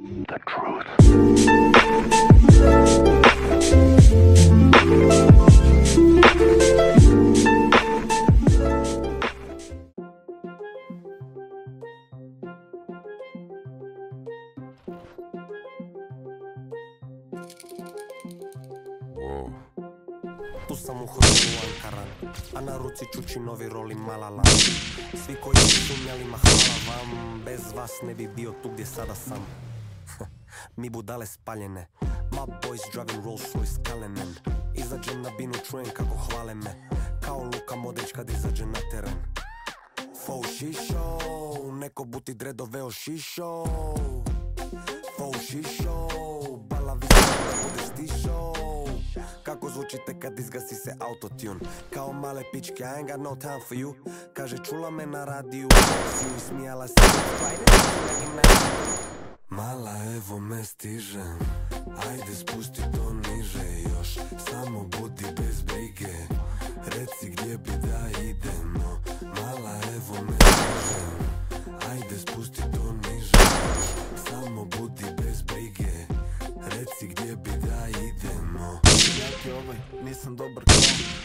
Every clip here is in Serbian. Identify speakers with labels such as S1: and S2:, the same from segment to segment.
S1: The truth.
S2: Tu sam u hotelu Ankaran, a na ruci čuči novi roli Malala. Svi koji su sumnjali, ma hvala vam, bez vas ne bi bio tu gdje sada sam. Mi budale spaljene, my boys driving Rolls Royce Cullinan. Izađem na binu, čujem kako hvale me, kao Luka Modrić kad izađe na teren. Faux šišo, neko buti dredove ošišo. Faux šišo, bala visoko da bude stišo. Kako zvučite kad izgasi se autotune? Kao male pičke, I ain't got no time for you. Kaže čula me na radiju, si smijala se. Mala evo me stižem, ajde spusti to niže još. Samo budi bez brige, reci gdje bi da idemo. Mala evo me stižem, ajde spusti to niže još. Samo budi bez brige, reci gdje bi da idemo.
S3: Jaki ovaj, nisam dobar kao,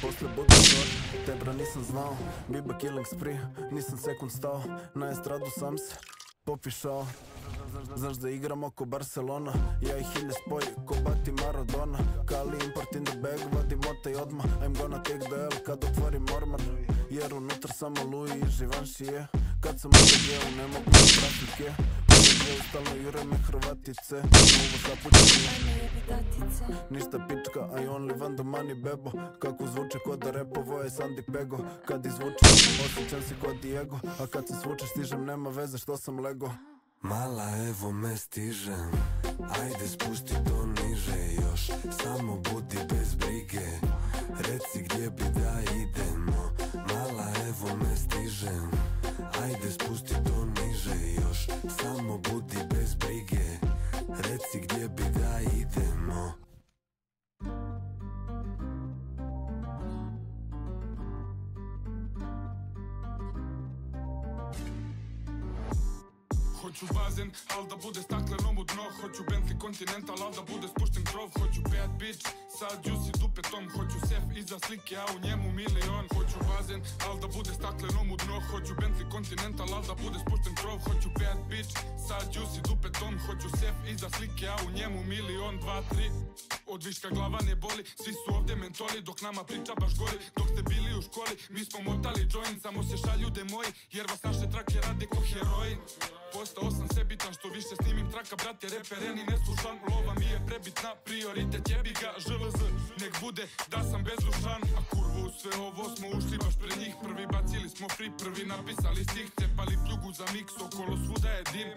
S3: posle budu short, tebra nisam znao. Biba killing spree, nisam sekund stao, na estradu sam se popišao. Znaš da igram oko Barcelona, ja ih hilje spoj ko Bati Maradona. Kali import in the bag, vadim otaj odmah, I'm gonna take the L kad otvorim ormar. Jer unutar samo Louis i Givenchy. Kad sam u DG-u ne mogu da pratim je. Stalno jure me Hrvatice, novo zapućenje. Ništa pička, I only want the money bebo. Kako zvuče ko da repovo je Sandy Pego. Kad izvučem, osjećam se ko Diego. A kad se svučeš stižem, nema veze što sam lego.
S2: Mala evo me stižem, ajde spusti to niže još. Samo budi bez brige, reci gdje bi da idemo. Mala evo me stižem, ajde spusti to niže još. Samo budi bez brige, reci gdje bi da idemo.
S4: Hoću bazen, al da bude staklenom u dno. Hoću Bentley Continental, al da bude spušten krov. Hoću bad bitch sa juicy dupetom. Hoću sef iza slike, a u njemu milion. Hoću bazen, al da bude staklenom u dno. Hoću Bentley Continental, al da bude spušten krov. Hoću bad bitch sa juicy dupetom. Hoću sef iza slike, a u njemu milion. 2, 3, od viška glava ne boli. Svi su ovdje mentoli, dok nama priča baš gori. Dok ste bili u školi, mi smo motali joint. Samo se šalju moji, jer vas naše trake rade ko heroin. Postao sam sebitan što više snimim traka, brate, repereni ne slušam. Lova mi je prebitna, prioritet jebi ga, žlz. Nek bude da sam bezdušan, a kurvu u sve ovo smo ušli baš pre njih. Prvi bacili smo free, prvi napisali stih. Cepali pljugu za miks, okolo svuda je dim.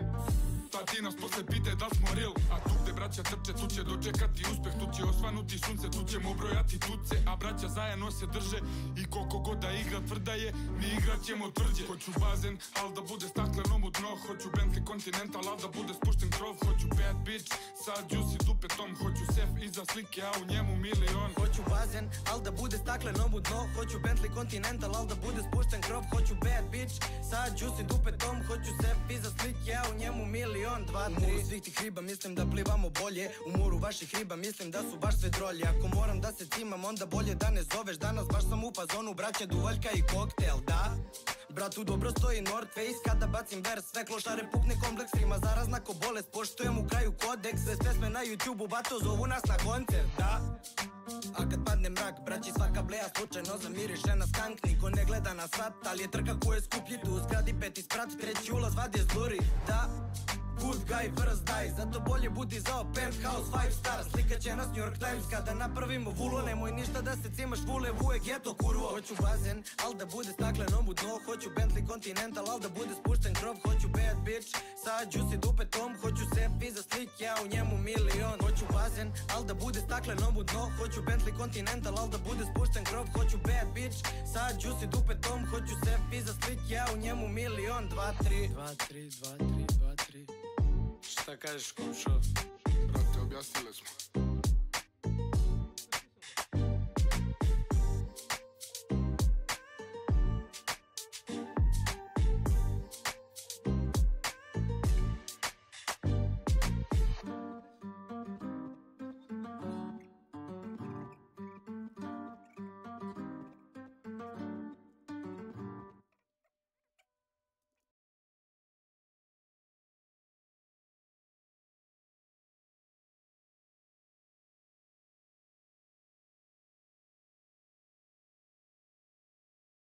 S4: Pa ti nas posle pite da smo real. A tu gde braća trče, tu će dočekati uspeh. Tu će osvanuti sunce, tu ćemo brojati tuce. A braća zajedno se drže i koliko god da igra tvrda je, mi igrat ćemo tvrđe. Hoću bazen, al da bude staklenom u dno. Hoću Bentley Continental, al da bude spušten krov. Hoću bad bitch sa juicy dupetom. Hoću sef iza slike, a u njemu milion.
S5: Hoću bazen, al da bude staklenom u dno. Hoću Bentley Continental, al da bude spušten krov. Hoću bad bitch sa juicy dupetom. Hoću sef iza slike, a u njemu milion. 2, 3. U moru svih tih riba mislim da plivamo bolje. U moru vaših riba mislim da su baš sve drolje. Ako moram da se cimam onda bolje da ne zoveš. Danas baš sam u fazonu, braće, duvaljka i koktel, da? Bratu dobro stoji North Face, kada bacim vers sve klošare pukne kompleks, rima zarazna ko bolest, poštujem u kraju kodeks. Sve pesme na YouTube-u, bato zovu nas na koncert, da? A kad padne mrak, braći svaka bleja slučajno zamiriše na skank. Niko ne gleda na sat, ali je trka ko je skuplji tu u zgradi, peti sprat, treći ulaz vadi je zluri, da? Good guy first die, zato bolje budi zao penthouse 5 star. Slikat će nas New York Times kada napravimo vulo. Nemoj ništa da se cimaš, vule vuje geto kurvo. Hoću bazen, al da bude staklenom u dno. Hoću Bentley Continental, al da bude spušten krov. Hoću bad bitch sa juicy dupetom. Hoću sef iza slike, a u njemu milion. Hoću bazen, al da bude staklenom u dno. Hoću Bentley Continental, al da bude spušten krov. Hoću bad bitch sa juicy dupetom. Hoću sef iza slike, a u njemu milion. 2, 3. 2, 3, 2, 3, 2, 3.
S4: Šta kažeš, komšo? Brate, objasnili smo.